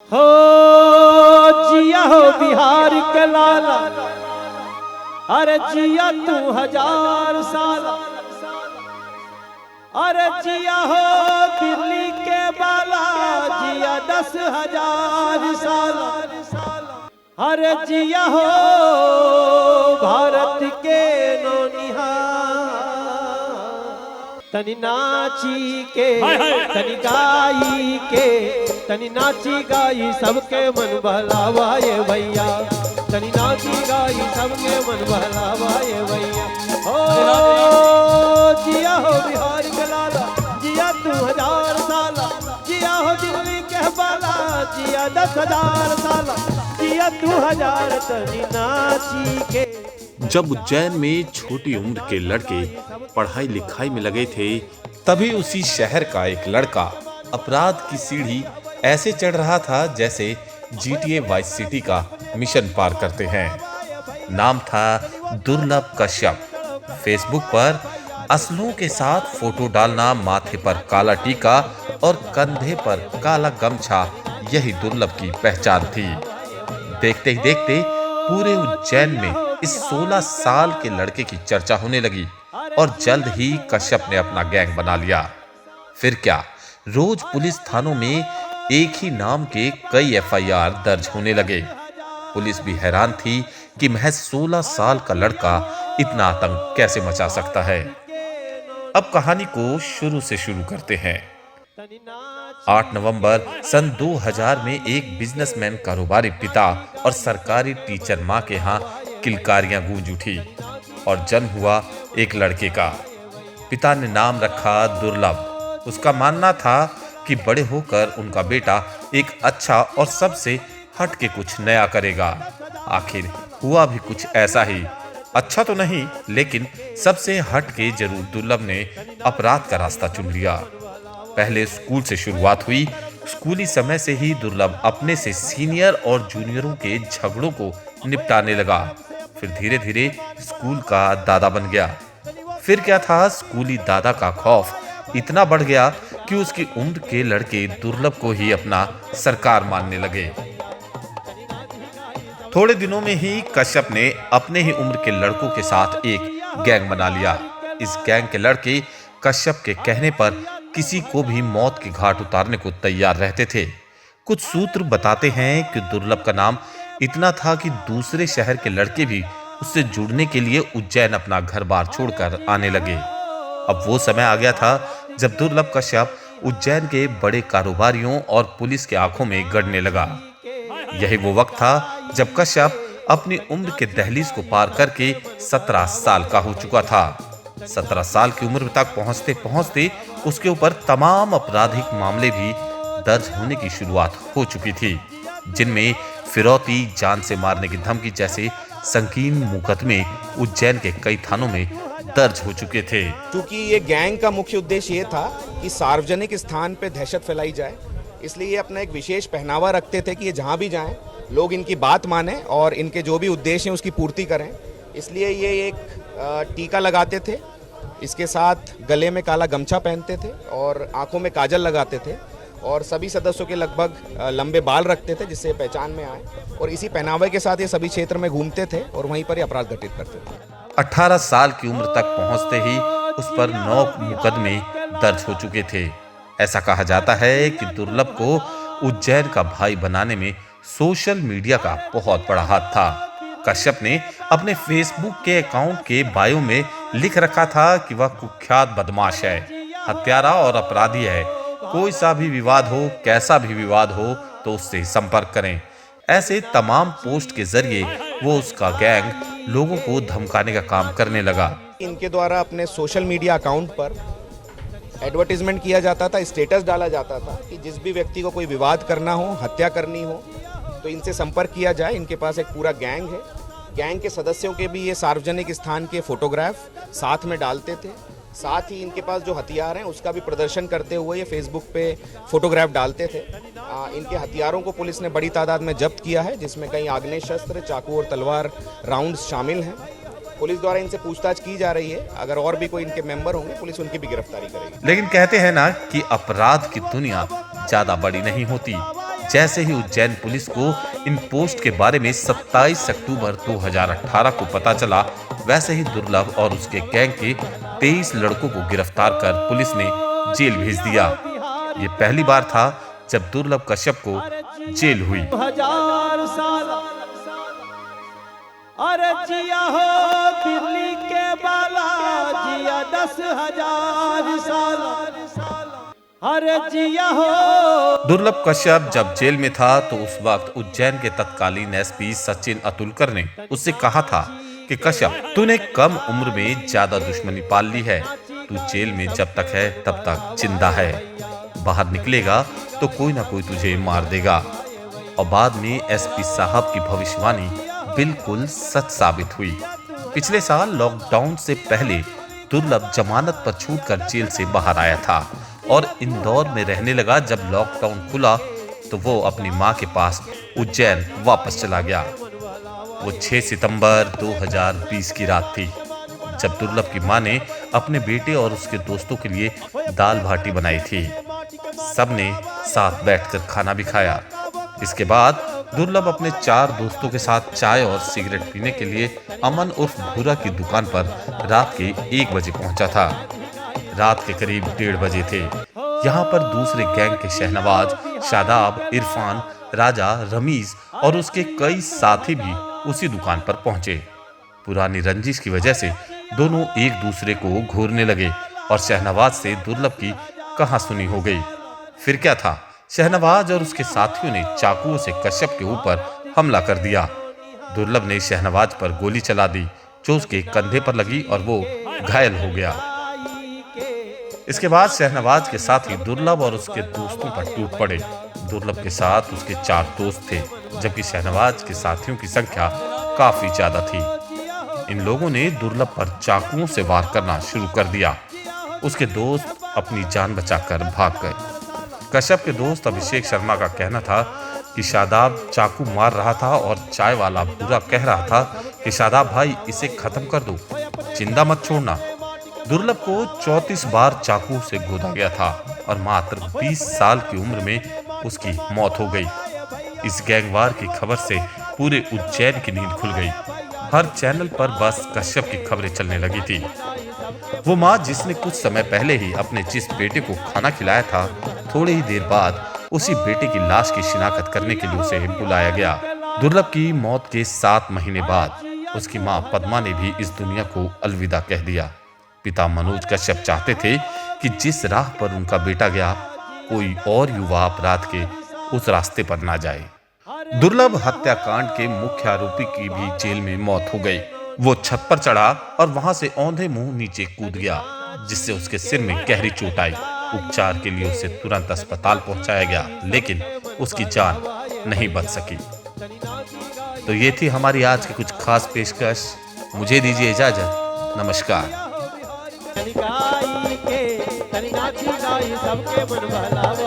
हो जिया हो बिहार के लाला, अरे जिया तू 1000 साल, अरे जिया हो दिल्ली के बाला, जिया 10,000 साल, अरे जिया हो भारत के नौनिहाल। तनी नाची के तनी गाई के, तनी नाची गाई सबके मन बहलावा ये भैया, तनी नाची गाई सबके मन बहलावा ये भैया। ओ जिया हो बिहार के लाला, जिया तू 1000 साल, जिया हो दिल्ली के बाला, जिया 10,000 साल, जिया तू 1000। तनी नाची के। जब उज्जैन में छोटी उम्र के लड़के पढ़ाई लिखाई में लगे थे, तभी उसी शहर का एक लड़का अपराध की सीढ़ी ऐसे चढ़ रहा था जैसे GTA वाइस सिटी का मिशन पार करते हैं। नाम था दुर्लभ कश्यप। फेसबुक पर असलों के साथ फोटो डालना, माथे पर काला टीका और कंधे पर काला गमछा, यही दुर्लभ की पहचान थी। देखते ही देखते पूरे उज्जैन में इस 16 साल के लड़के की चर्चा होने लगी और जल्द ही कश्यप ने अपना गैंग बना लिया। फिर क्या, रोज पुलिस थानों में एक ही नाम के कई FIR दर्ज होने लगे। पुलिस भी हैरान थी कि महज 16 साल का लड़का इतना आतंक कैसे मचा सकता है। अब कहानी को शुरू से शुरू करते हैं। 8 नवंबर सन 2000 में एक बिजनेसमैन, कारोबारी पिता और सरकारी टीचर मां के यहाँ किलकारियां गूंज उठी और जन्म हुआ एक लड़के का। पिता ने नाम रखा दुर्लभ। उसका मानना था कि बड़े होकर उनका बेटा एक अच्छा और सबसे हटके कुछ नया करेगा। आखिर हुआ भी कुछ ऐसा ही। अच्छा तो नहीं, लेकिन सबसे हटके जरूर दुर्लभ ने अपराध का रास्ता चुन लिया। पहले स्कूल से शुरुआत हुई। स्कूली समय से ही दुर्लभ अपने से सीनियर और जूनियरों के झगड़ों को निपटाने लगा। फिर धीरे धीरे स्कूल का दादा बन गया। फिर क्या था, स्कूली दादा का खौफ इतना बढ़ गया कि उसकी उम्र के लड़के दुर्लभ को ही अपना सरकार मानने लगे। थोड़े दिनों में ही कश्यप ने अपने ही उम्र के लड़कों के साथ एक गैंग बना लिया। इस गैंग के लड़के कश्यप के कहने पर किसी को भी मौत के घाट उतारने को तैयार रहते थे। कुछ सूत्र बताते हैं कि दुर्लभ का नाम इतना था कि दूसरे शहर के लड़के भी उससे जुड़ने के लिए उज्जैन अपना घर बार छोड़कर आने लगे। अब वो समय आ गया था जब दुर्लभ कश्यप उज्जैन के बड़े कारोबारियों और पुलिस के आंखों में गड़ने लगा। यही वो वक्त था जब कश्यप अपनी उम्र के दहलीज को पार करके 17 साल का हो चुका था। 17 साल की उम्र तक पहुंचते पहुंचते उसके ऊपर तमाम आपराधिक मामले भी दर्ज होने की शुरुआत हो चुकी थी, जिनमें फिरौती, जान से मारने की धमकी जैसे संकीर्ण मुकदमे उज्जैन के कई थानों में दर्ज हो चुके थे। क्योंकि ये गैंग का मुख्य उद्देश्य ये था कि सार्वजनिक स्थान पे दहशत फैलाई जाए, इसलिए ये अपना एक विशेष पहनावा रखते थे कि ये जहाँ भी जाएं लोग इनकी बात मानें और इनके जो भी उद्देश्य हैं उसकी पूर्ति करें। इसलिए ये एक टीका लगाते थे, इसके साथ गले में काला गमछा पहनते थे और आंखों में काजल लगाते थे और सभी सदस्यों के लगभग लंबे बाल रखते थे जिससे पहचान में आए, और इसी पहनावे के साथ ये सभी क्षेत्र में घूमते थे और वहीं पर अपराध घटित करते थे। 18 साल की उम्र तक पहुंचते ही उस पर 9 मुकदमे दर्ज हो चुके थे। ऐसा कहा जाता है कि दुर्लभ को उज्जैन का भाई बनाने में सोशल मीडिया का बहुत बड़ा हाथ था। कश्यप ने अपने फेसबुक के अकाउंट के बायो में लिख रखा था कि वह कुख्यात बदमाश है, हत्यारा और अपराधी है। कोई सा भी विवाद हो, कैसा भी विवाद हो, तो उससे संपर्क करें। ऐसे तमाम पोस्ट के जरिए वो उसका गैंग लोगों को धमकाने का काम करने लगा। इनके द्वारा अपने सोशल मीडिया अकाउंट पर एडवर्टीजमेंट किया जाता था, स्टेटस डाला जाता था कि जिस भी व्यक्ति को कोई विवाद करना हो, हत्या करनी हो, तो इनसे संपर्क किया जाए। इनके पास एक पूरा गैंग है। गैंग के सदस्यों के भी ये सार्वजनिक स्थान के फोटोग्राफ साथ में डालते थे। साथ ही इनके पास जो हथियार हैं उसका भी प्रदर्शन करते हुए ये फेसबुक पे फोटोग्राफ डालते थे। इनके हथियारों को पुलिस ने बड़ी तादाद में जब्त किया है, जिसमें कई आग्नेय शस्त्र, चाकू और तलवार राउंड्स शामिल हैं। पुलिस द्वारा इनसे पूछताछ की जा रही है। अगर और भी कोई इनके मेंबर होंगे, पुलिस उनकी भी गिरफ्तारी करेगी। लेकिन कहते हैं ना कि अपराध की दुनिया ज्यादा बड़ी नहीं होती। जैसे ही उज्जैन पुलिस को इन पोस्ट के बारे में 27 अक्टूबर 2018 को पता चला, वैसे ही दुर्लभ और उसके गैंग के 23 लड़कों को गिरफ्तार कर पुलिस ने जेल भेज दिया। ये पहली बार था जब दुर्लभ कश्यप को जेल हुई। 1000 साल अरे जिया हो दिल्ली के बाला, जिया 10,000 साल अरे जिया हो। दुर्लभ कश्यप जब जेल में था तो उस वक्त उज्जैन के तत्कालीन एसपी सचिन अतुलकर ने उससे कहा था कि कश्यप, तूने कम उम्र में ज्यादा दुश्मनी पाल ली है, तू जेल में जब तक है तब तक जिंदा है, बाहर निकलेगा तो कोई ना कोई तुझे मार देगा। और बाद में एसपी साहब की भविष्यवाणी बिल्कुल सच साबित हुई। पिछले साल लॉकडाउन से पहले दुर्लभ जमानत पर छूटकर जेल से बाहर आया था और इंदौर में रहने लगा। जब लॉकडाउन खुला तो वो अपनी मां के पास उज्जैन वापस चला गया। वो 6 सितंबर 2020 की रात थी जब दुर्लभ की मां ने अपने बेटे और उसके दोस्तों के लिए दाल बाटी बनाई थी। सबने साथ बैठकर खाना भी खाया। इसके बाद दुर्लभ अपने 4 दोस्तों के साथ चाय और सिगरेट पीने के लिए अमन उर्फ भूरा की दुकान पर रात के 1 बजे पहुंचा था। रात के करीब 1:30 बजे थे। यहाँ पर दूसरे गैंग के शहनवाज, शादाब, इरफान, राजा, रमीज और उसके कई साथी भी उसी दुकान पर पहुंचे। पुरानी रंजिश की वजह से दोनों एक दूसरे को घूरने लगे और शहनवाज से दुर्लभ की कहासुनी हो गई। फिर क्या था, शहनवाज और उसके साथियों ने चाकुओं से कश्यप के ऊपर हमला कर दिया। दुर्लभ ने शहनवाज पर गोली चला दी जो उसके कंधे पर लगी और वो घायल हो गया। इसके बाद शहनवाज के साथी दुर्लभ और उसके दोस्तों पर टूट पड़े। दुर्लभ के साथ उसके 4 दोस्त थे, जबकि शहनवाज के साथियों की संख्या काफी ज्यादा थी। इन लोगों ने दुर्लभ पर चाकुओं से वार करना शुरू कर दिया। उसके दोस्त अपनी जान बचाकर भाग गए। कश्यप के दोस्त अभिषेक शर्मा का कहना था कि शादाब चाकू मार रहा था और चाय वाला भूरा कह रहा था कि शादाब भाई, इसे खत्म कर दो, जिंदा मत छोड़ना। दुर्लभ को 34 बार चाकू से गोदा गया था और मात्र 20 साल की उम्र में उसकी मौत हो गई। इस गैंगवार की खबर से पूरे उज्जैन की नींद खुल गई। हर चैनल पर बस कश्यप की खबरें चलने लगी थी। वो माँ जिसने कुछ समय पहले ही अपने जिस बेटे को खाना खिलाया था, थोड़ी ही देर बाद उसी बेटे की लाश की शिनाख्त करने के लिए उसे बुलाया गया। दुर्लभ की मौत के 7 महीने बाद उसकी माँ पद्मा ने भी इस दुनिया को अलविदा कह दिया। पिता मनोज कश्यप चाहते थे कि जिस राह पर उनका बेटा गया, कोई और युवा अपराध के उस रास्ते पर ना जाए। दुर्लभ हत्याकांड के मुख्य आरोपी की भी जेल में मौत हो गई। वो छत पर चढ़ा और वहां से औंधे मुंह नीचे कूद गया, जिससे उसके सिर में गहरी चोट आई। उपचार के लिए उसे तुरंत अस्पताल पहुंचाया गया, लेकिन उसकी जान नहीं बच सकी। तो ये थी हमारी आज की कुछ खास पेशकश। मुझे दीजिए इजाजत। नमस्कार। सबके मन भला